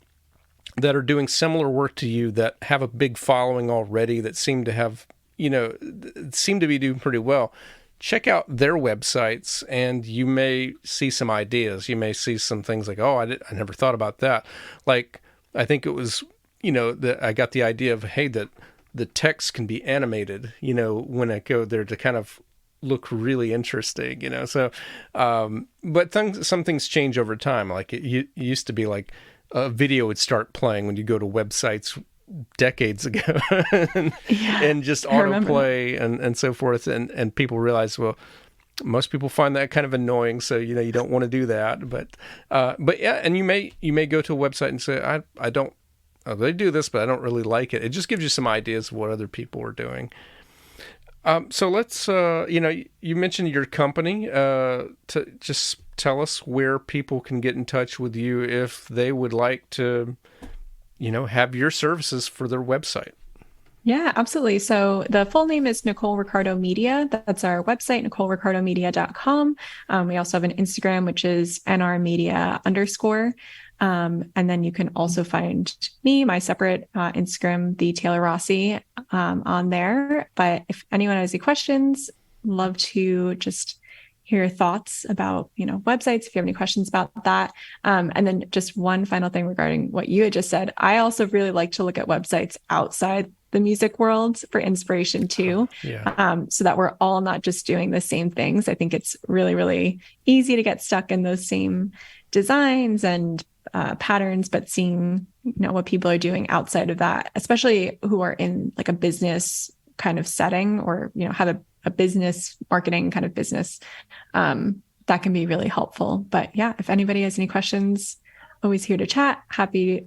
that are doing similar work to you, that have a big following already, that seem to have, seem to be doing pretty well. Check out their websites, and you may see some ideas. You may see some things like, oh, I never thought about that. Like, I think it was, that I got the idea of, hey, that the text can be animated, when I go there, to kind of look really interesting, So, but some things change over time. Like it used to be like a video would start playing when you go to websites decades ago and just autoplay and so forth. And people realize, well, most people find that kind of annoying. So, you don't want to do that, but yeah. And you may go to a website and say, I don't, they do this, but I don't really like it. It just gives you some ideas of what other people are doing. So let's, you mentioned your company, to just tell us where people can get in touch with you if they would like to, have your services for their website. Yeah, absolutely. So the full name is Nicole Ricardo Media. That's our website, NicoleRicardoMedia.com. We also have an Instagram, which is _NRmedia_. And then you can also find me, my separate Instagram, the Taylor Rossi, on there. But if anyone has any questions, love to just hear thoughts about, websites, if you have any questions about that. And then just one final thing regarding what you had just said. I also really like to look at websites outside the music world for inspiration too. So that we're all not just doing the same things. I think it's really, really easy to get stuck in those same designs and patterns, but seeing, what people are doing outside of that, especially who are in like a business kind of setting, or, have a business marketing kind of business, that can be really helpful. But yeah, if anybody has any questions, always here to chat.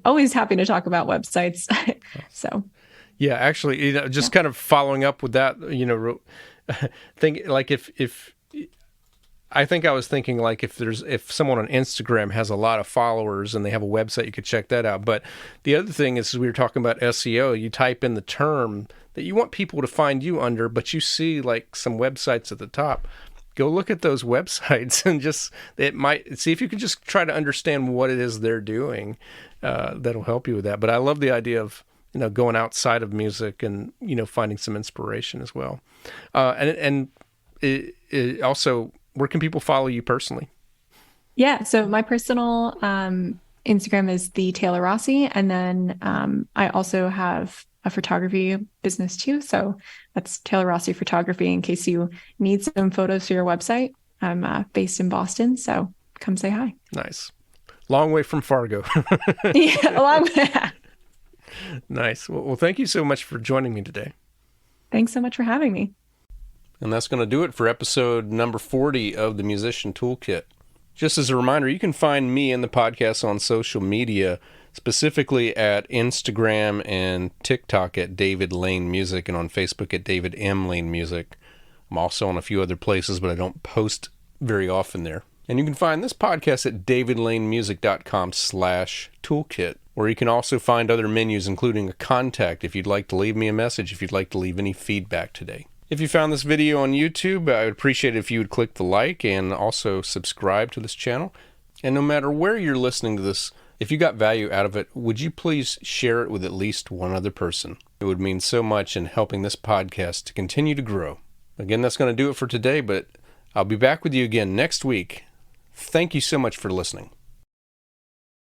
Always happy to talk about websites. So. Yeah, actually, just kind of following up with that, think like if I think I was thinking like if someone on Instagram has a lot of followers and they have a website, you could check that out. But the other thing is, we were talking about SEO. You type in the term that you want people to find you under, but you see like some websites at the top. Go look at those websites and see if you can just try to understand what it is they're doing. That'll help you with that. But I love the idea of, going outside of music and, finding some inspiration as well. And it also, where can people follow you personally? Yeah. So my personal Instagram is the Taylor Rossi. And then I also have a photography business too. So that's Taylor Rossi Photography, in case you need some photos for your website. I'm based in Boston, so come say hi. Nice. Long way from Fargo. Yeah, a long way. Nice. Well, thank you so much for joining me today. Thanks so much for having me. And that's going to do it for episode number 40 of the Musician Toolkit. Just as a reminder, you can find me and the podcast on social media, specifically at Instagram and TikTok at David Lane Music, and on Facebook at David M. Lane Music. I'm also on a few other places, but I don't post very often there. And you can find this podcast at davidlanemusic.com/toolkit, where you can also find other menus, including a contact if you'd like to leave me a message, if you'd like to leave any feedback today. If you found this video on YouTube, I would appreciate it if you would click the like and also subscribe to this channel. And no matter where you're listening to this, if you got value out of it, would you please share it with at least one other person? It would mean so much in helping this podcast to continue to grow. Again, that's going to do it for today, but I'll be back with you again next week. Thank you so much for listening.